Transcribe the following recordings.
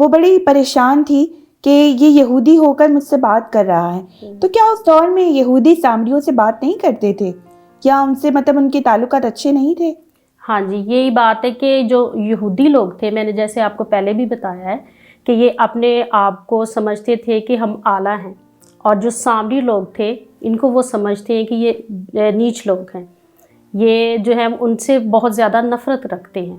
وہ بڑی پریشان تھی کہ یہ یہودی ہو کر مجھ سے بات کر رہا ہے. تو کیا اس دور میں یہودی سامریوں سے بات نہیں کرتے تھے؟ کیا ان سے مطلب ان کے تعلقات اچھے نہیں تھے؟ ہاں جی، یہی بات ہے کہ جو یہودی لوگ تھے، میں نے جیسے آپ کو پہلے بھی بتایا ہے کہ یہ اپنے آپ کو سمجھتے تھے کہ ہم اعلیٰ ہیں، اور جو سامری لوگ تھے ان کو وہ سمجھتے ہیں کہ یہ نیچ لوگ ہیں، یہ جو ہے ان سے بہت زیادہ نفرت رکھتے ہیں.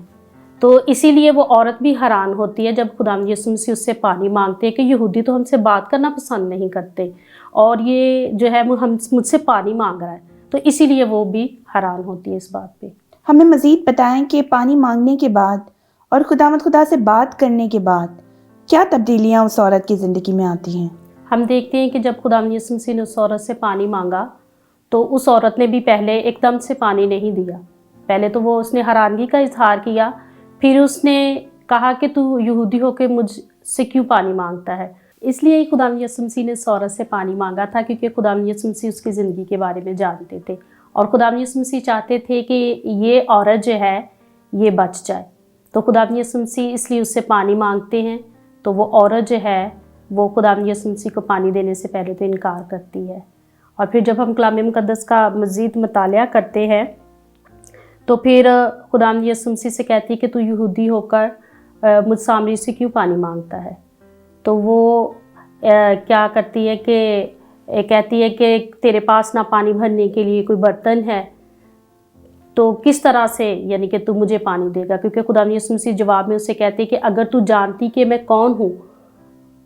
تو اسی لیے وہ عورت بھی حیران ہوتی ہے جب خداوند یسوع مسیح اس سے پانی مانگتے ہیں کہ یہودی تو ہم سے بات کرنا پسند نہیں کرتے، اور یہ جو ہے مجھ سے پانی مانگ رہا ہے. تو اسی لیے وہ بھی حیران ہوتی ہے اس بات پہ. ہمیں مزید بتائیں کہ پانی مانگنے کے بعد اور خدا سے بات کرنے کے بعد کیا تبدیلیاں اس عورت کی زندگی میں آتی ہیں؟ ہم دیکھتے ہیں کہ جب خداوند یسوع مسیح نے اس عورت سے پانی مانگا تو اس عورت نے بھی پہلے ایک دم سے پانی نہیں دیا. پہلے تو اس نے حیرانگی کا اظہار کیا، پھر اس نے کہا کہ تو یہودی ہو کے مجھ سے کیوں پانی مانگتا ہے. اس لیے خداوند یسوع مسیح نے اس عورت سے پانی مانگا تھا، کیونکہ خداوند یسوع مسیح اس کی زندگی کے بارے میں جانتے تھے، اور خداوند یسوع مسیح چاہتے تھے کہ یہ عورت جو ہے یہ بچ جائے. تو خداوند یسوع مسیح اس لیے اس سے پانی مانگتے ہیں. تو وہ عورت جو ہے وہ خداوند یسوع مسیح کو پانی دینے سے پہلے تو انکار کرتی ہے. اور پھر جب ہم کلام مقدس کا مزید مطالعہ کرتے ہیں تو پھر خداوند یسوع مسیح سے کہتی ہے کہ تو یہودی ہو کر مجھ سامری سے کیوں پانی مانگتا ہے. تو وہ کیا کرتی ہے کہ کہتی ہے کہ تیرے پاس نہ پانی بھرنے کے لیے کوئی برتن ہے تو کس طرح سے یعنی کہ تو مجھے پانی دے گا. کیونکہ خداوند یسوع مسیح جواب میں اسے کہتے کہ اگر تو جانتی کہ میں کون ہوں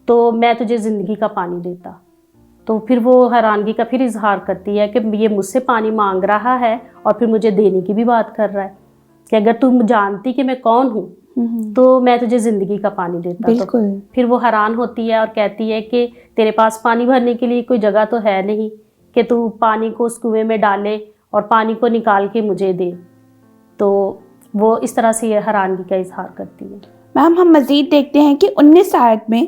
تو میں تجھے زندگی کا پانی دیتا. تو پھر وہ حیرانگی کا پھر اظہار کرتی ہے کہ یہ مجھ سے پانی مانگ رہا ہے اور پھر مجھے دینے کی بھی بات کر رہا ہے کہ اگر تم جانتی کہ میں کون ہوں تو میں تجھے زندگی کا پانی دیتا. بالکل. تو پھر وہ حیران ہوتی ہے اور کہتی ہے کہ تیرے پاس پانی بھرنے کے لیے کوئی جگہ تو ہے نہیں کہ تو پانی کو اس کنویں میں ڈالے اور پانی کو نکال کے مجھے دے. تو وہ اس طرح سے یہ حیرانگی کا اظہار کرتی ہے. میم ہم مزید دیکھتے ہیں کہ 19 آیت میں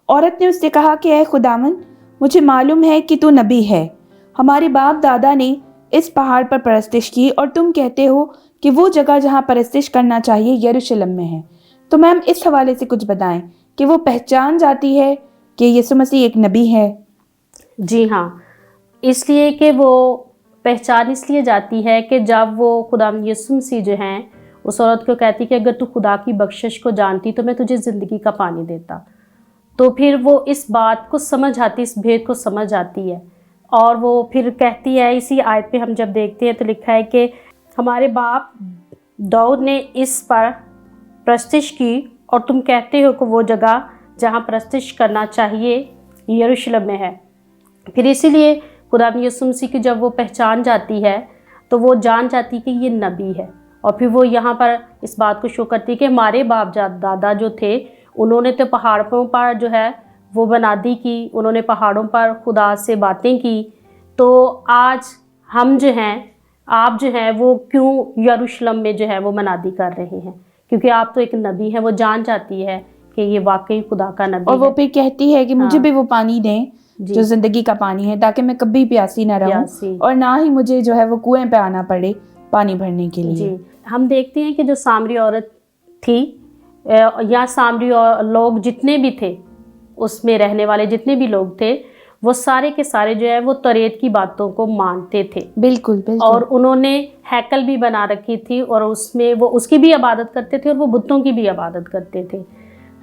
عورت نے اس سے کہا کہ اے خداوند مجھے معلوم ہے کہ تو نبی ہے. ہمارے باپ دادا نے اس پہاڑ پر پرستش کی اور تم کہتے ہو کہ وہ جگہ جہاں پرستش کرنا چاہیے یروشلم میں ہے. تو میم اس حوالے سے کچھ بتائیں کہ وہ پہچان جاتی ہے کہ یسوع مسیح ایک نبی ہے. جی ہاں، اس لیے کہ وہ پہچان اس لیے جاتی ہے کہ جب وہ خداوند یسوع مسیح جو ہیں اس عورت کو کہتی کہ اگر تو خدا کی بخشش کو جانتی تو میں تجھے زندگی کا پانی دیتا. تو پھر وہ اس بات کو سمجھ آتی، اس بھید کو سمجھ آتی ہے، اور وہ پھر کہتی ہے اسی آیت پہ ہم جب دیکھتے ہیں تو لکھا ہے کہ ہمارے باپ داؤد نے اس پر پرستش کی اور تم کہتے ہو کہ وہ جگہ جہاں پرستش کرنا چاہیے یروشلم میں ہے. پھر اسی لیے خداوند یسوع مسیح کی جب وہ پہچان جاتی ہے تو وہ جان جاتی کہ یہ نبی ہے. اور پھر وہ یہاں پر اس بات کو شو کرتی کہ ہمارے باپ دادا جو تھے انہوں نے تو پہاڑوں پر جو ہے وہ بنادی کی، انہوں نے پہاڑوں پر خدا سے باتیں کی. تو آج ہم جو ہیں آپ جو ہیں وہ کیوں یروشلم میں جو ہے وہ منادی کر رہے ہیں؟ کیونکہ آپ تو ایک نبی ہیں. وہ جان جاتی ہے کہ یہ واقعی خدا کا نبی ہے. اور وہ پھر کہتی ہے کہ مجھے بھی وہ پانی دیں جو زندگی کا پانی ہے تاکہ میں کبھی پیاسی نہ رہوں اور نہ ہی مجھے جو ہے وہ کنویں پہ آنا پڑے پانی بھرنے کے لیے. جی ہم دیکھتے ہیں کہ جو سامری عورت تھی یا سامری لوگ جتنے بھی تھے اس میں رہنے والے جتنے بھی لوگ تھے وہ سارے کے سارے جو ہے وہ توریت کی باتوں کو مانتے تھے. بالکل بالکل. اور انہوں نے ہیکل بھی بنا رکھی تھی اور اس میں وہ اس کی بھی عبادت کرتے تھے اور وہ بتوں کی بھی عبادت کرتے تھے.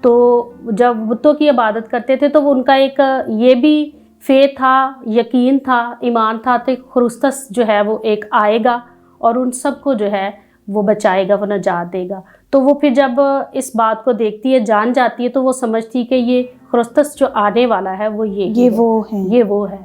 تو جب بتوں کی عبادت کرتے تھے تو وہ ان کا ایک یہ بھی فیتھ تھا، یقین تھا، ایمان تھا کہ خرستس جو ہے وہ ایک آئے گا اور ان سب کو جو ہے وہ بچائے گا، وہ نجات دے گا. تو وہ پھر جب اس بات کو دیکھتی ہے، جان جاتی ہے، تو وہ سمجھتی کہ یہ خرستس جو آنے والا ہے وہ یہ وہ ہے.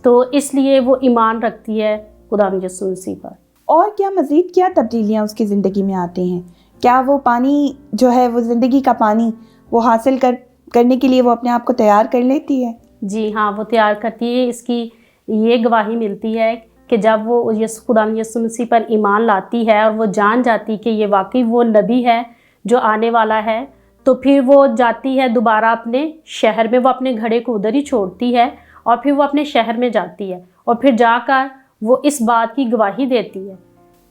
تو اس لیے وہ ایمان رکھتی ہے خداوند یسوع مسیح پر. اور کیا مزید کیا تبدیلیاں اس کی زندگی میں آتی ہیں؟ کیا وہ پانی جو ہے وہ زندگی کا پانی وہ حاصل کرنے کے لیے وہ اپنے آپ کو تیار کر لیتی ہے؟ جی ہاں، وہ تیار کرتی ہے. اس کی یہ گواہی ملتی ہے کہ جب وہ خداوند یسوع مسیح پر ایمان لاتی ہے اور وہ جان جاتی کہ یہ واقعی وہ نبی ہے جو آنے والا ہے، تو پھر وہ جاتی ہے دوبارہ اپنے شہر میں. وہ اپنے گھڑے کو ادھر ہی چھوڑتی ہے اور پھر وہ اپنے شہر میں جاتی ہے اور پھر جا کر وہ اس بات کی گواہی دیتی ہے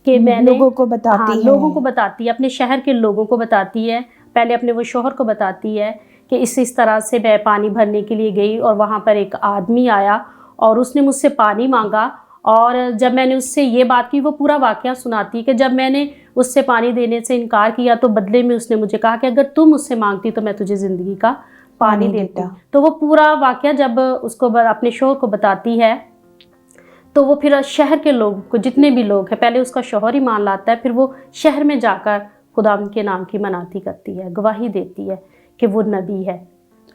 کہ میں نے لوگوں کو بتاتی ہے، لوگوں کو بتاتی ہے، اپنے شہر کے لوگوں کو بتاتی ہے. پہلے اپنے وہ شوہر کو بتاتی ہے کہ اس طرح سے میں پانی بھرنے کے لیے گئی اور وہاں پر ایک آدمی آیا اور اس نے مجھ سے پانی مانگا، اور جب میں نے اس سے یہ بات کی، وہ پورا واقعہ سناتی کہ جب میں نے اس سے پانی دینے سے انکار کیا تو بدلے میں اس نے مجھے کہا کہ اگر تم مجھ سے مانگتی تو میں تجھے زندگی کا پانی دیتی۔ تو وہ پورا واقعہ جب اس کو اپنے شوہر کو بتاتی ہے تو وہ پھر شہر کے لوگ کو، جتنے بھی لوگ ہیں، پہلے اس کا شوہر ایمان لاتا ہے، پھر وہ شہر میں جا کر خدا کے نام کی مناتی کرتی ہے، گواہی دیتی ہے کہ وہ نبی ہے،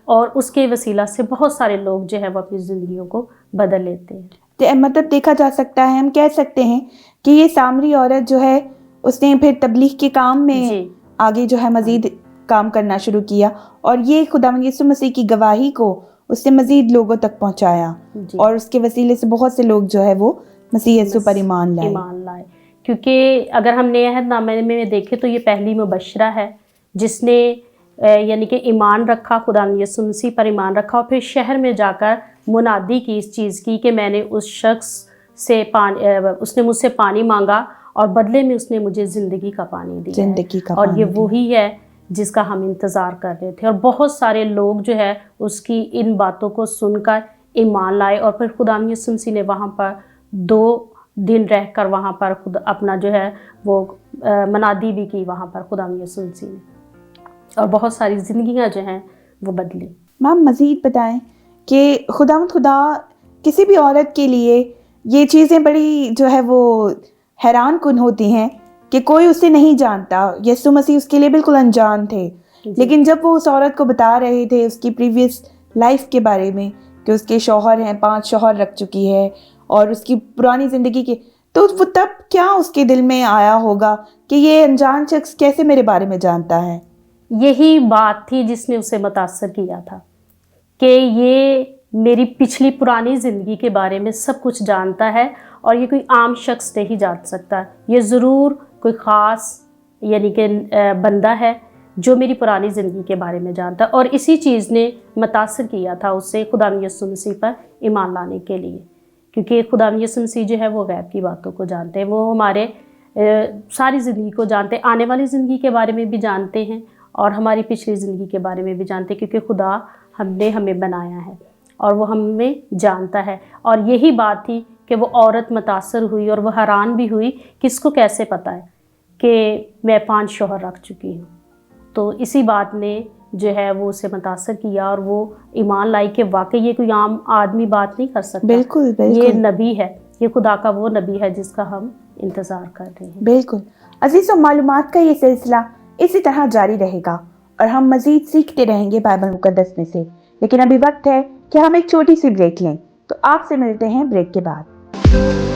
اور اس کے وسیلہ سے بہت سارے لوگ جو ہے وہ اپنی زندگیوں کو بدل لیتے ہیں۔ مطلب دیکھا جا سکتا ہے، ہم کہہ سکتے ہیں کہ یہ سامری عورت جو ہے اس نے پھر تبلیغ کے کام میں آگے جو ہے مزید کام کرنا شروع کیا، اور یہ خداوند یسوع مسیح کی گواہی کو اس نے مزید لوگوں تک پہنچایا، اور اس کے وسیلے سے بہت سے لوگ جو ہے وہ مسیح یسوع پر ایمان لائے۔ کیونکہ اگر ہم نئے عہد نامے میں دیکھیں تو یہ پہلی مبشرہ ہے جس نے یعنی کہ ایمان رکھا، خدا یسوع مسیح پر ایمان رکھا، اور پھر شہر میں جا کر منادی کی اس چیز کی کہ میں نے اس شخص سے اس نے مجھ سے پانی مانگا اور بدلے میں اس نے مجھے زندگی کا پانی دیا، اور یہ وہی ہے جس کا ہم انتظار کر رہے تھے۔ اور بہت سارے لوگ جو ہے اس کی ان باتوں کو سن کر ایمان لائے، اور پھر خدا یسوع مسیح نے وہاں پر 2 دن رہ کر وہاں پر خود اپنا جو ہے وہ منادی بھی کی وہاں پر خدا یسوع مسیح نے، اور بہت ساری زندگیاں جو ہیں وہ بدلی۔ میم مزید بتائیں کہ خدا کسی بھی عورت کے لیے یہ چیزیں بڑی جو ہے وہ حیران کن ہوتی ہیں کہ کوئی اسے نہیں جانتا، یسوع مسیح اس کے لیے بالکل انجان تھے، لیکن جب وہ اس عورت کو بتا رہے تھے اس کی پریویس لائف کے بارے میں کہ اس کے شوہر ہیں، 5 شوہر رکھ چکی ہے، اور اس کی پرانی زندگی کے، تو وہ تب کیا اس کے دل میں آیا ہوگا کہ یہ انجان شخص کیسے میرے بارے میں جانتا ہے؟ یہی بات تھی جس نے اسے متاثر کیا تھا کہ یہ میری پچھلی پرانی زندگی کے بارے میں سب کچھ جانتا ہے، اور یہ کوئی عام شخص نہیں جان سکتا، یہ ضرور کوئی خاص یعنی کہ بندہ ہے جو میری پرانی زندگی کے بارے میں جانتا ہے، اور اسی چیز نے متاثر کیا تھا اسے خدا یسوع مسیح پر ایمان لانے کے لیے، کیونکہ خدا یسوع مسیح جو ہے وہ غیب کی باتوں کو جانتے ہیں، وہ ہمارے ساری زندگی کو جانتے ہیں، آنے والی زندگی کے بارے میں بھی جانتے ہیں اور ہماری پچھلی زندگی کے بارے میں بھی جانتے ہیں، کیونکہ خدا ہمیں بنایا ہے اور وہ ہمیں جانتا ہے۔ اور یہی بات تھی کہ وہ عورت متاثر ہوئی اور وہ حیران بھی ہوئی کہ اس کو کیسے پتہ ہے کہ میں 5 شوہر رکھ چکی ہوں۔ تو اسی بات نے جو ہے وہ اسے متاثر کیا، اور وہ ایمان لائی کہ واقعی یہ کوئی عام آدمی بات نہیں کر سکتا، بالکل یہ نبی ہے، یہ خدا کا وہ نبی ہے جس کا ہم انتظار کر رہے ہیں۔ بالکل عزیزوں، معلومات کا یہ سلسلہ اسی طرح جاری رہے گا اور ہم مزید سیکھتے رہیں گے بائبل مقدس میں سے، لیکن ابھی وقت ہے کہ ہم ایک چھوٹی سی بریک لیں، تو آپ سے ملتے ہیں بریک کے بعد۔